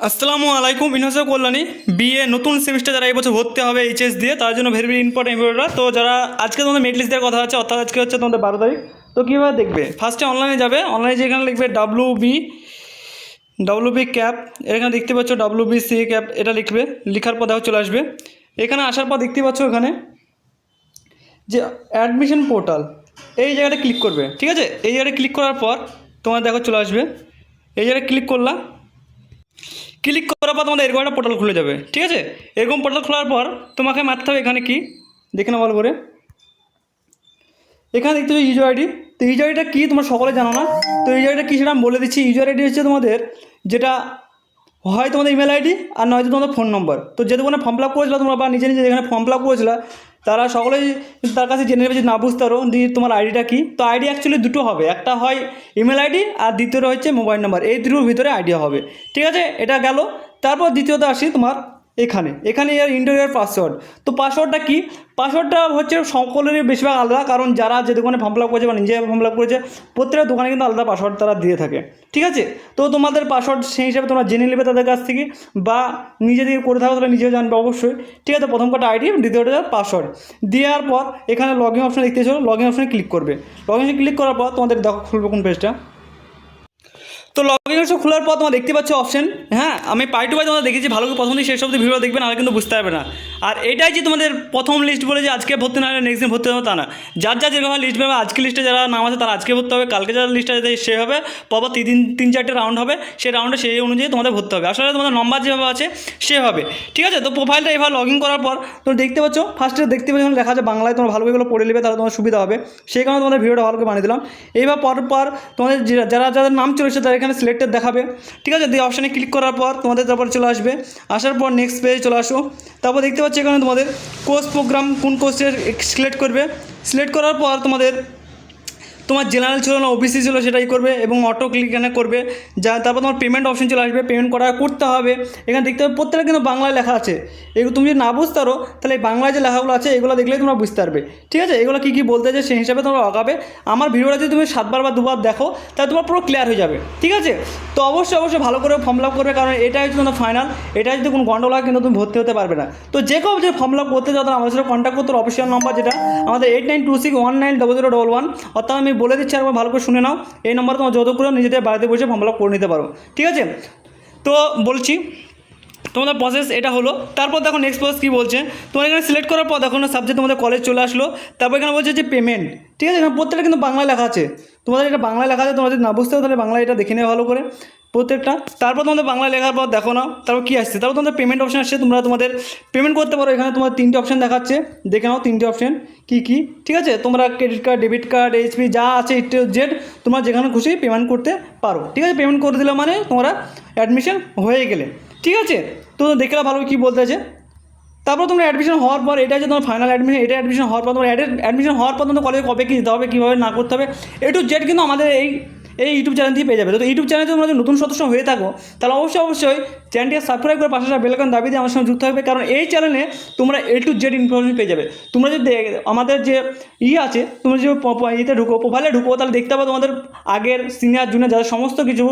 আসসালামু আলাইকুম। ইনহাসা কল্যাণী বিএ নতুন সেমিস্টার যারা এই বছর ভর্তি হবে এইচএস দিয়ে, তার জন্য ভেরি ভেরি ইম্পর্টেন্ট ভিডিওটা। তো যারা আজকে তোমাদের মেরিট লিস্ট দেওয়ার কথা আছে, অর্থাৎ আজকে হচ্ছে তোমাদের 12 তারিখ। তো কীভাবে দেখবে? ফার্স্টে অনলাইনে যাবে, অনলাইনে যেখানে লিখবে ডাব্লুবি ক্যাপ, এখানে দেখতে পাচ্ছ ডাব্লুবিসি ক্যাপ, এটা লিখবে। লেখার পর দেখো চলে আসবে। এখানে আসার পর দেখতে পাচ্ছ এখানে যে অ্যাডমিশন পোর্টাল, এই জায়গাটা ক্লিক করবে। ঠিক আছে, এই জায়গাটা ক্লিক করার পর তোমার দেখো চলে আসবে। এই জায়গায় ক্লিক করলাম, ক্লিক করার পর তোমাদের এরকম একটা পোর্টাল খুলে যাবে। ঠিক আছে, এরকম পোর্টাল খোলার পর তোমাকে মারতে হবে এখানে কি দেখে না ভালো করে। এখানে দেখতে হবে ইউজার আইডি। তো ইউজার আইডিটা কী তোমরা সকলে জানো না, তো ইউজার আইডিটা কী সেটা আমি বলে দিচ্ছি। ইউজার আইডি হচ্ছে তোমাদের যেটা হয় তোমাদের ইমেল আইডি আর নয়তো তোমাদের ফোন নম্বর। তো যে দোকানে ফর্ম ফিল আপ করেছিল তোমরা বা নিজে নিজে যেখানে ফর্ম ফিল আপ করেছিল তারা সকলেই তার কাছে জেনে নেবে যে না বুঝতে পারো দিয়ে তোমার আইডিটা কী। তো আইডি অ্যাকচুয়ালি দুটো হবে, একটা হয় ইমেল আইডি আর দ্বিতীয়টা হচ্ছে মোবাইল নাম্বার। এই দুটোর ভিতরে আইডিয়া হবে। ঠিক আছে, এটা গেল। তারপর দ্বিতীয়ত আসি তোমার এখানে এর ইন্টারভিউর পাসওয়ার্ড। তো পাসওয়ার্ডটা কি? পাসওয়ার্ডটা হচ্ছে সকলেরই বেশিরভাগ আলাদা, কারণ যারা যে দোকানে ফর্ম ফিল আপ করেছে বা নিজে ফর্ম ফিল আপ করেছে প্রত্যেকটা দোকানে কিন্তু আলাদা পাসওয়ার্ড তারা দিয়ে থাকে। ঠিক আছে, তো তোমাদের পাসওয়ার্ড সেই হিসাবে তোমরা জেনে নেবে তাদের কাছ থেকে, বা নিজে দিয়ে করে থাকো তাহলে নিজেও জানবে অবশ্যই। ঠিক আছে, প্রথম কটা আইডি, দ্বিতীয়টা পাসওয়ার্ড দেওয়ার পর এখানে লগ ইন অপশন দেখতে লগ ইন অপশনে ক্লিক করবে। লগ ইন ক্লিক করার পর তোমাদের দেখো খুলবে কোন পেজটা। তো লগ ইন খোলার পর তোমরা দেখতে পাচ্ছ অপশন। হ্যাঁ, আমি পাই টু পাই তোমাদের দেখেছি, ভালো করে প্রথম দিন শেষ অবধি ভিডিও দেখবে, নাহলে কিন্তু বুঝতে পারবে না। আর এটাই যে তোমাদের প্রথম লিস্ট বলে যে আজকে ভর্তি না হলে নেক্সট দিন ভর্তি হবে তা না। যার যেরকম লিস্ট পাবে, আজকে লিস্টে যারা নাম আছে তারা আজকে ভর্তি হবে, কালকে যারা লিস্টে আছে সে হবে, পরপর তিন চারটে রাউন্ড হবে, সেই রাউন্ডে সেই অনুযায়ী তোমাদের ভর্তি হবে। আসলে তোমাদের নম্বর যেভাবে আছে সে হবে। ঠিক আছে, তো প্রোফাইলটা এভাবে লগ ইন করার পর তোমরা দেখতে পাচ্ছ, ফার্স্টে দেখতে পাচ্ছ লেখা আছে বাংলায়, তোমরা ভালো করে এগুলো পড়ে নেবে, তাহলে তোমার সুবিধা হবে। সেই কারণে তোমাদের ভিডিওটা ভালো করে বানিয়ে দিলাম। এইবার পর তোমাদের যাদের নাম চলেছে তারা এখানে সিলেক্টেড দেখাবে। ঠিক আছে, দিয়ে অপশানে ক্লিক করার পর তোমাদের তারপর চলে আসবে। আসার পর নেক্সট পেজে চলে আসো। তারপর দেখতে পাচ্ছি এখানে তোমাদের কোর্স প্রোগ্রাম কোন কোর্সের সিলেক্ট করবে। সিলেক্ট করার পর তোমার জেনারেল ছিল না ওবিসি ছিল সেটাই করবে, এবং অটো ক্লিক এখানে করবে। তারপর তোমার পেমেন্ট অপশন চলে আসবে, পেমেন্ট করতে হবে। এখানে দেখতে হবে প্রত্যেকটা কিন্তু বাংলায় লেখা আছে। এগুলো তুমি যদি না বুঝতে পারো তাহলে এই বাংলায় যে লেখাগুলো আছে এগুলো দেখলেই তোমরা বুঝতে পারবে। ঠিক আছে, এগুলো কী বলতে চাই সেই হিসাবে তোমরা আগাবে। আমার ভিডিওটা যদি তুমি 7 বার বা 2 বার দেখো তাহলে তোমার পুরো ক্লিয়ার হয়ে যাবে। ঠিক আছে, তো অবশ্যই ভালো করে ফর্ম ফিল আপ করবে, কারণ এটাই হচ্ছে তোমার ফাইনাল। এটা যদি কোনো গন্ডগোল হয় কিন্তু তুমি ভর্তি হতে পারবে না। তো যে কেউ যে ফর্ম ফিল আপ করতে চাও তারা আমাদের সাথে কন্ট্যাক্ট করতে অফিসিয়াল নাম্বার যেটা আমাদের 8926190011, অর্থাৎ আমি বলে দিচ্ছি আর ভালো করে শুনে নাও। এই নম্বরে তোমার যত করে নিজেদের বাড়িতে বসে ফর্ম ফিল আপ করে নিতে পারো। ঠিক আছে, তো বলছি তোমাদের প্রসেস এটা হলো। তারপর দেখো নেক্সট প্রসেস কী বলছে। তোমার এখানে সিলেক্ট করার পর দেখো না সাবজেক্ট তোমাদের কলেজ চলে আসলো। তারপর এখানে বলছে যে পেমেন্ট। ঠিক আছে, এখানে প্রত্যেকটা কিন্তু বাংলায় লেখা আছে। তোমাদের এটা বাংলায় লেখা আছে, তোমরা যদি না বুঝতে হবে তাহলে বাংলায় এটা দেখে নেবে ভালো করে প্রত্যেকটা। তারপর তোমাদের বাংলায় লেখার পর দেখো না তারপর কী আসছে। তারপর তোমাদের পেমেন্ট অপশন আসছে, তোমরা তোমাদের পেমেন্ট করতে পারো। এখানে তোমার 3টে অপশন দেখাচ্ছে, দেখে নাও 3টে অপশন কী। ঠিক আছে, তোমরা credit card, debit card, HP যা আছে জেড তোমরা যেখানে খুশি পেমেন্ট করতে পারো। ঠিক আছে, পেমেন্ট করে দিলে মানে তোমরা অ্যাডমিশন হয়ে গেলে। ঠিক আছে, তো দেখলে ভালো কী বলতে আছে। তারপর তোমরা অ্যাডমিশন হওয়ার পর এটা যে তোমার ফাইনাল অ্যাডমিশন, এটা অ্যাডমিশন হওয়ার পর তোমার অ্যাডমিশন হওয়ার পর তোমাদের কলেজে কবে কী দিতে হবে, কীভাবে না করতে হবে, একটু জেড কিন্তু আমাদের এই ইউটিউব চ্যানেল থেকে পেয়ে যাবে। তো ইউটিউব চ্যানেলে তোমরা যদি নতুন সদস্য হয়ে থাকো তাহলে অবশ্যই চ্যানেলটিকে সাবস্ক্রাইব করে পাশে বেল আইকন দাবি দিয়ে আমার সঙ্গে যুক্ত হবে, কারণ এই চ্যানেলে তোমরা A to Z ইনফরমেশন পেয়ে যাবে। তোমরা যদি আমাদের যে আছে, তোমরা যে ইতে প্রোফাইলে ঢুকো তাহলে দেখতে পাবো তোমাদের আগের সিনিয়র জুনিয়র যাদের সমস্ত কিছু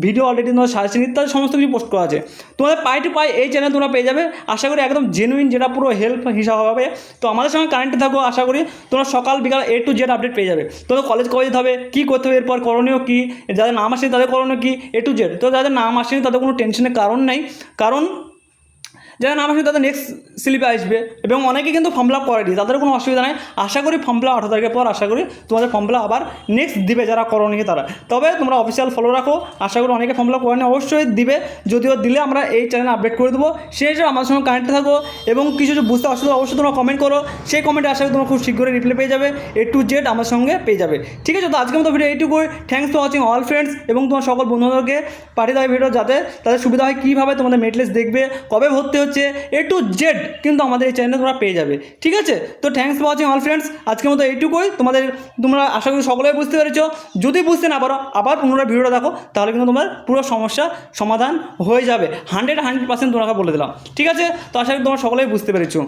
ভিডিও অলরেডি তোমার সাজেশন ইত্যাদি সমস্ত কিছু পোস্ট করা আছে। তোমাদের পাই টু পাই এই চ্যানেল তোমরা পেয়ে যাবে। আশা করি একদম জেনুইন, যেটা পুরো হেল্প হিসাব হবে। তো আমাদের সঙ্গে কানেক্টে থাকো, আশা করি তোমরা সকাল বিকাল A to Z আপডেট পেয়ে যাবে। তোমাদের কলেজ কবে যেতে হবে, কী করতে হবে, এরপর করণীয় কী, যাদের নাম আসেনি তাদের করণীয় কী, A to Z। তো যাদের নাম আসেনি তাদের কোনো টেনশনের কারণ নেই, কারণ যারা নাম আসবে তাদের নেক্সট স্লিপে আসবে, এবং অনেকে কিন্তু ফর্ম ফিল আপ করেনি, তাদের কোনো অসুবিধা নেই। আশা করি ফর্ম ফিল আপ 18 তারিখের পর আশা করি তোমাদের ফর্ম ফিল আপ আবার নেক্সট দিবে যারা করনি তারা। তবে তোমরা অফিসিয়াল ফলো রাখো, আশা করি অনেকে ফর্ম ফিল আপ করেনি অবশ্যই দিবে। যদিও দিলে আমরা এই চ্যানেলে আপডেট করে দেবো। সেই হিসেবে আমার সঙ্গে কানেক্টে থাকো, এবং কিছু বুঝতে অসুবিধা অবশ্যই তোমরা কমেন্ট করো। সেই কমেন্টে আশা করি তোমরা খুব শীঘ্রই রিপ্লাই পেয়ে যাবে, A to Z আমার সঙ্গে পেয়ে যাবে। ঠিক আছে, তো আজকের মতো ভিডিও এইটুকুই। Thanks for watching all friends, এবং তোমার সকল বন্ধুদেরকে পাঠিয়ে দেওয়া ভিডিও যাতে তাদের সুবিধা হয়, কীভাবে তোমাদের মেরিট লিস্ট দেখবে, কবে ভর্তি হচ্ছে, A to Z কিন্তু আমাদের এই চ্যানেলে তোমরা পেয়ে যাবে। ঠিক আছে, তো thanks for watching all friends, আজকের মতো এইটুকুই। তোমরা আশা করি সকলেই বুঝতে পেরেছো। যদি বুঝতে না পারো আবার পুনরায় ভিডিওটা দেখো, তাহলে কিন্তু তোমার পুরো সমস্যা সমাধান হয়ে যাবে। 100% তোমাকে বলে দিলাম। ঠিক আছে, তো আশা করি তোমরা সকলেই বুঝতে পেরেছো।